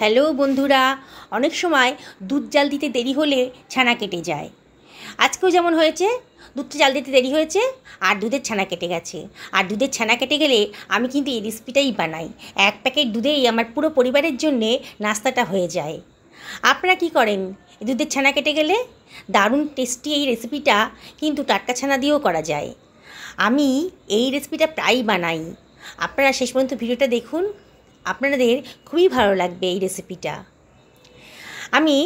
Hello বন্ধুরা, অনেক সময় দুধ জাল দিতে দেরি হলে ছানা কেটে যায়। আজকেও যেমন হয়েছে, দুধটা জাল দিতে দেরি হয়েছে আর দুধের ছানা কেটে গেছে। আর দুধের ছানা কেটে গেলে আমি কিন্তু এই রেসিপিটাই বানাই। এক প্যাকেট দুধেই আমার পুরো পরিবারের জন্যে নাস্তাটা হয়ে যায়। আপনারা কি করেন এই দুধের ছানা কেটে গেলে? দারুণ টেস্টি এই রেসিপিটা কিন্তু টাটকা ছানা দিয়েও করা যায়। আমি এই রেসিপিটা প্রায়ই বানাই। আপনারা শেষ পর্যন্ত ভিডিওটা দেখুন, আপনাদের খুবই ভালো লাগবে এই রেসিপিটা। আমি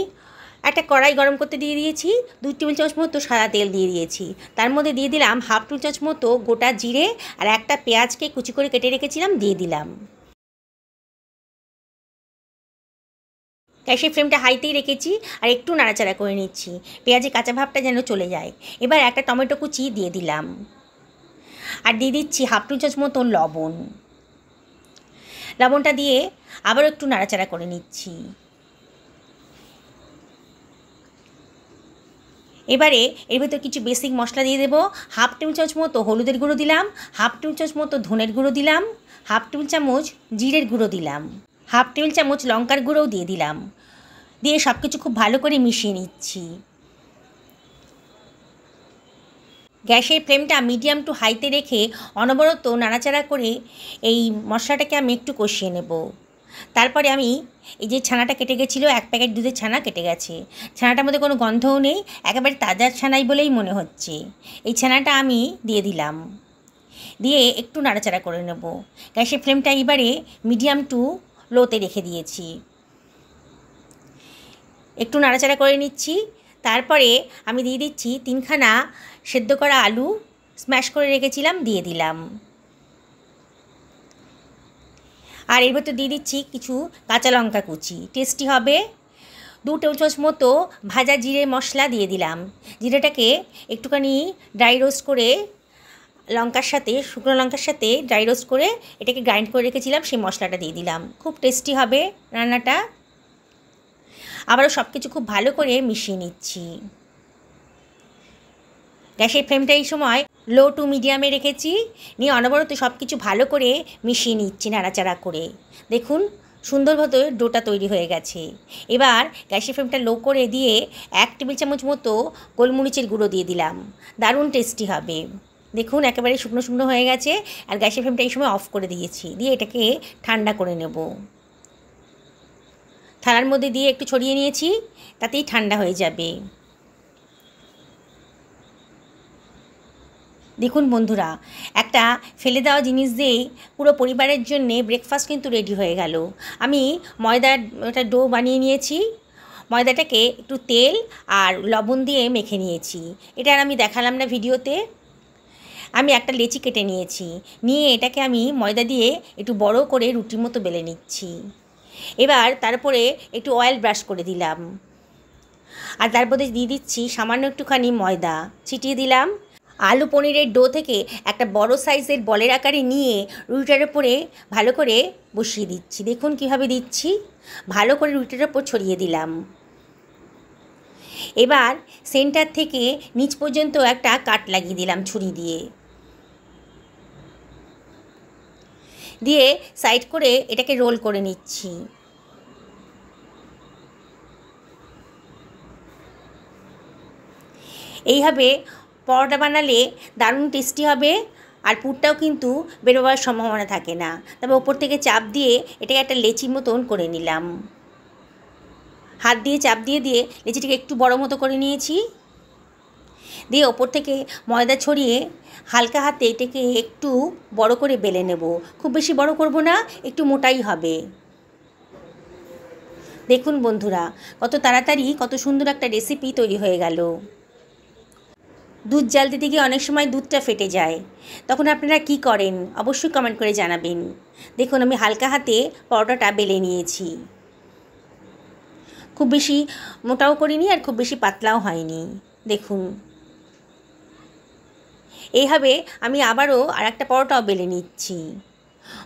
একটা কড়াই গরম করতে দিয়ে দিয়েছি, 2 টেবিল চামচ মতো সাদা তেল দিয়ে দিয়েছি। তার মধ্যে দিয়ে দিলাম 1/2 টেবিল চামচ মতো গোটা জিরে আর একটা পেঁয়াজকে কুচি করে কেটে রেখেছিলাম দিয়ে দিলাম। গ্যাসের ফ্লেমটা হাইতেই রেখেছি আর একটু নাড়াচাড়া করে নিচ্ছি, পেঁয়াজের কাঁচা ভাবটা যেন চলে যায়। এবার একটা টমেটো কুচি দিয়ে দিলাম আর দিয়ে দিচ্ছি 1/2 টেবিল চামচ মতো লবণ। লবণটা দিয়ে আবারও একটু নাড়াচাড়া করে নিচ্ছি। এবারে এর ভেতর কিছু বেসিক মশলা দিয়ে দেবো। 1/2 টেবিল চামচ মতো হলুদের গুঁড়ো দিলাম, 1/2 টেবিল চামচ মতো ধনের গুঁড়ো দিলাম, 1/2 টেবিল চামচ জিরের গুঁড়ো দিলাম, 1/2 টেবিল চামচ লঙ্কার গুঁড়োও দিয়ে দিলাম। দিয়ে সব কিছু খুব ভালো করে মিশিয়ে নিচ্ছি। গ্যাসের ফ্লেমটা মিডিয়াম টু হাইতে রেখে অনবরত নাড়াচাড়া করে এই মশলাটাকে আমি একটু কষিয়ে নেব। তারপরে আমি এই যে ছানাটা কেটে গেছিলো, 1 প্যাকেট দুধের ছানা কেটে গেছে। ছানাটার মধ্যে কোনো গন্ধও নেই, একেবারে তাজা ছানাই বলেই মনে হচ্ছে। এই ছানাটা আমি দিয়ে দিলাম, দিয়ে একটু নাড়াচাড়া করে নেব। গ্যাসের ফ্লেমটা এবারে মিডিয়াম টু লোতে রেখে দিয়েছি। একটু নাড়াচাড়া করে নিচ্ছি। তারপরে আমি দিয়ে দিচ্ছি 3খানা সেদ্ধ করা আলু স্ম্যাশ করে রেখেছিলাম, দিয়ে দিলাম। আর এর ভেতর দিয়ে দিচ্ছি কিছু কাঁচা লঙ্কা কুচি, টেস্টি হবে। 2 টেবিল চামচ মতো ভাজা জিরে মশলা দিয়ে দিলাম। জিরেটাকে একটুখানি ড্রাই রোস্ট করে লঙ্কার সাথে, শুকনো লঙ্কার সাথে ড্রাই রোস্ট করে এটাকে গ্রাইন্ড করে রেখেছিলাম, সেই মশলাটা দিয়ে দিলাম। খুব টেস্টি হবে রান্নাটা। আবারও সব কিছু খুব ভালো করে মিশিয়ে নিচ্ছি। গ্যাসের ফ্লেমটা এই সময় লো টু মিডিয়ামে রেখেছি, নিয়ে অনবরত সব কিছু ভালো করে মিশিয়ে নিচ্ছি নাড়াচাড়া করে। দেখুন সুন্দরভাবে ডোটা তৈরি হয়ে গেছে। এবার গ্যাসের ফ্লেমটা লো করে দিয়ে 1 টেবিল চামচ মতো গোলমরিচের গুঁড়ো দিয়ে দিলাম। দারুণ টেস্টি হবে। দেখুন একেবারে শুকনো শুকনো হয়ে গেছে। আর গ্যাসের ফ্লেমটা এই সময় অফ করে দিয়েছি, দিয়ে এটাকে ঠান্ডা করে নেব। থালার মধ্যে দিয়ে একটু ছড়িয়ে নিয়েছি, তাতেই ঠান্ডা হয়ে যাবে। দেখুন বন্ধুরা, একটা ফেলে দেওয়া জিনিস দিয়েই পুরো পরিবারের জন্যে ব্রেকফাস্ট কিন্তু রেডি হয়ে গেল। আমি ময়দার একটা ডো বানিয়ে নিয়েছি। ময়দাটাকে একটু তেল আর লবণ দিয়ে মেখে নিয়েছি। এটা আর আমি দেখালাম না ভিডিওতে। আমি একটা লেচি কেটে নিয়েছি, নিয়ে এটাকে আমি ময়দা দিয়ে একটু বড় করে রুটির মতো বেলে নিচ্ছি। এবার তারপরে একটু অয়েল ব্রাশ করে দিলাম, আর তারপরে দিয়ে দিচ্ছি সামান্য একটুখানি ময়দা ছিটিয়ে দিলাম। আলু পনিরের ডো থেকে একটা বড় সাইজের বলের আকারে নিয়ে রুটিটার উপরে ভালো করে বসিয়ে দিচ্ছি। দেখুন কিভাবে দিচ্ছি, ভালো করে রুটিটার উপর ছড়িয়ে দিলাম। এবার সেন্টার থেকে নিচ পর্যন্ত একটা কাট লাগিয়ে দিলাম ছুরি দিয়ে, দিয়ে সাইড করে এটাকে রোল করে নিচ্ছি। এইভাবে পরোটা বানালে দারুণ টেস্টি হবে, আর পুরটাও কিন্তু বেরোবার সম্ভাবনা থাকে না। তবে ওপর থেকে চাপ দিয়ে এটাকে একটা লেচির মতন করে নিলাম। হাত দিয়ে চাপ দিয়ে দিয়ে লেচিটাকে একটু বড় মতো করে নিয়েছি, দিয়ে ওপর থেকে ময়দা ছড়িয়ে হালকা হাতে এটাকে একটু বড় করে বেলে নেব। খুব বেশি বড় করব না, একটু মোটাই হবে। দেখুন বন্ধুরা, কত তাড়াতাড়ি কত সুন্দর একটা রেসিপি তৈরি হয়ে গেল। দুধ জাল দিতে গিয়ে অনেক সময় দুধটা ফেটে যায়, তখন আপনারা কি করেন অবশ্যই কমেন্ট করে জানাবেন। দেখুন আমি হালকা হাতে পরোটাটা বেলে নিয়েছি, খুব বেশি মোটাও করিনি আর খুব বেশি পাতলাও হয়নি। দেখুন এইভাবে আমি আবারও আর একটা পরোটাও বেলে নিচ্ছি।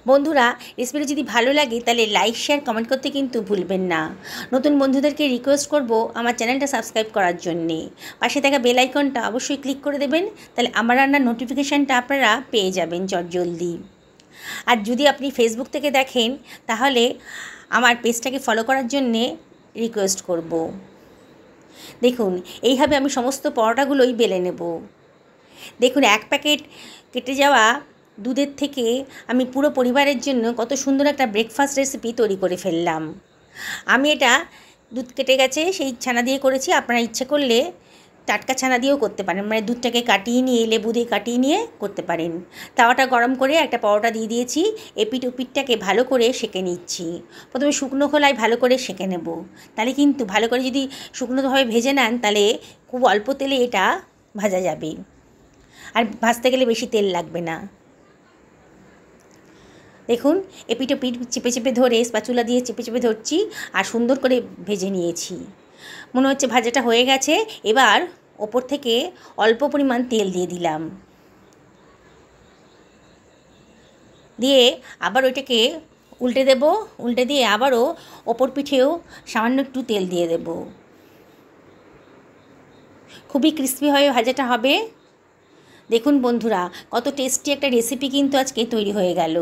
বন্ধুরা, রেসিপিটা যদি ভালো লাগে তাহলে লাইক শেয়ার কমেন্ট করতে কিন্তু ভুলবেন না। নতুন বন্ধুদেরকে রিকোয়েস্ট করব আমার চ্যানেলটা সাবস্ক্রাইব করার জন্যে। পাশে থাকা বেল আইকনটা অবশ্যই ক্লিক করে দেবেন, তাহলে আমার রান্নার নোটিফিকেশানটা আপনারা পেয়ে যাবেন চটজলদি। আর যদি আপনি ফেসবুক থেকে দেখেন তাহলে আমার পেজটাকে ফলো করার জন্যে রিকোয়েস্ট করব। দেখুন এইভাবে আমি সমস্ত পরোটাগুলোই বেলে নেব। দেখুন 1 প্যাকেট কেটে যাওয়া দুধের থেকে আমি পুরো পরিবারের জন্য কত সুন্দর একটা ব্রেকফাস্ট রেসিপি তৈরি করে ফেললাম। আমি এটা দুধ কেটে গেছে সেই ছানা দিয়ে করেছি। আপনারা ইচ্ছে করলে টাটকা ছানা দিয়েও করতে পারেন, মানে দুধটাকে কাটিয়ে নিয়ে লেবু দিয়ে কাটিয়ে নিয়ে করতে পারেন। তাওয়াটা গরম করে একটা পরোটা দিয়ে দিয়েছি, এপিঠ ওপিঠটাকে ভালো করে সেঁকে নিচ্ছি। প্রথমে শুকনো খোলায় ভালো করে সেঁকে নেব, তাহলে কিন্তু ভালো করে যদি শুকনোভাবে ভেজে নেন তাহলে খুব অল্প তেলে এটা ভাজা যাবে, আর ভাজতে গেলে বেশি তেল লাগবে না। দেখুন এপিঠ ওপিঠ চেপে চেপে ধরে স্প্যাচুলা দিয়ে চেপে চেপে ধরছি আর সুন্দর করে ভেজে নিয়েছি। মনে হচ্ছে ভাজাটা হয়ে গেছে। এবার ওপর থেকে অল্প পরিমাণ তেল দিয়ে দিলাম, দিয়ে আবার ওইটাকে উল্টে দেব। উল্টে দিয়ে আবারও ওপর পিঠেও সামান্য একটু তেল দিয়ে দেব। খুবই ক্রিস্পি হয়ে ভাজাটা হবে। দেখুন বন্ধুরা, কত টেস্টি একটা রেসিপি কিন্তু আজকে তৈরি হয়ে গেল।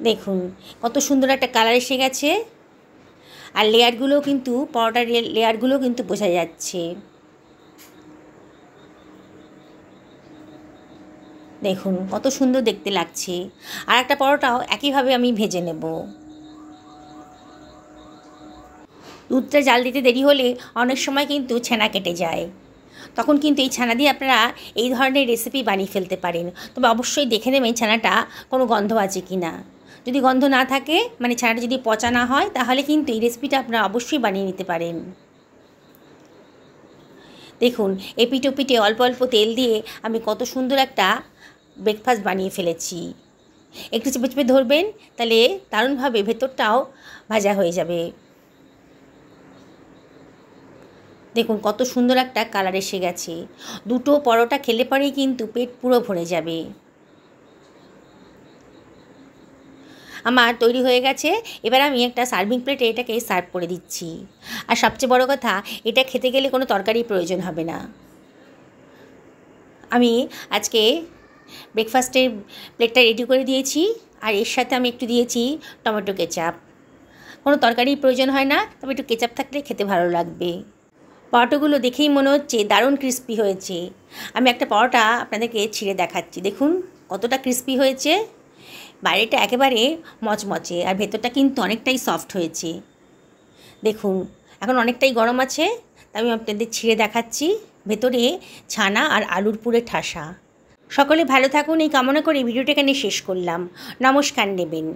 দেখুন কত সুন্দর একটা কালার এসে গেছে, আর লেয়ারগুলোও কিন্তু পরোটার লেয়ারগুলোও কিন্তু বোঝা যাচ্ছে। দেখুন কত সুন্দর দেখতে লাগছে। আর একটা পরোটাও একইভাবে আমি ভেজে নেব। দুধটা জাল দিতে দেরি হলে অনেক সময় কিন্তু ছানা কেটে যায়, তখন কিন্তু এই ছানা দিয়ে আপনারা এই ধরনের রেসিপি বানিয়ে ফেলতে পারেন। তবে অবশ্যই দেখে নেবেন ছানাটা কোনো গন্ধ আছে কি না। যদি গন্ধ না থাকে, মানে ছানাটা যদি পচা না হয়, তাহলে কিন্তু এই রেসিপিটা আপনারা অবশ্যই বানিয়ে নিতে পারেন। দেখুন এপিঠ ওপিঠে অল্প অল্প তেল দিয়ে আমি কত সুন্দর একটা ব্রেকফাস্ট বানিয়ে ফেলেছি। একটু চেপে চেপে ধরবেন, তাহলে দারুণভাবে ভেতরটাও ভাজা হয়ে যাবে। দেখুন কত সুন্দর একটা কালার এসে গেছে। দুটো পরোটা খেলে পরেই কিন্তু পেট পুরো ভরে যাবে। আমার তৈরি হয়ে গেছে। এবার আমি একটা সার্ভিং প্লেটে এটাকে সার্ভ করে দিচ্ছি। আর সবচেয়ে বড় কথা, এটা খেতে গেলে কোনো তরকারির প্রয়োজন হবে না। আমি আজকে ব্রেকফাস্টের প্লেটটা রেডি করে দিয়েছি, আর এর সাথে আমি একটু দিয়েছি টমেটো কেচাপ। কোনো তরকারির প্রয়োজন হয় না, তবে একটু কেচাপ থাকলে খেতে ভালো লাগবে। পরোটাগুলো দেখেই মনে হচ্ছে দারুণ ক্রিস্পি হয়েছে। আমি একটা পরোটা আপনাদেরকে ছিঁড়ে দেখাচ্ছি। দেখুন কতটা ক্রিস্পি হয়েছে। বাইরেটা একেবারে মচমচে, আর ভেতরটা কিন্তু অনেকটাই সফট হয়েছে। দেখুন এখন অনেকটাই গরম আছে, তাই আমি আপনাদের ছিঁড়ে দেখাচ্ছি। ভেতরে ছানা আর আলুর পুরে ঠাসা। সকলে ভালো থাকুন এই কামনা করে ভিডিওটা এখানে শেষ করলাম। নমস্কার নেবেন।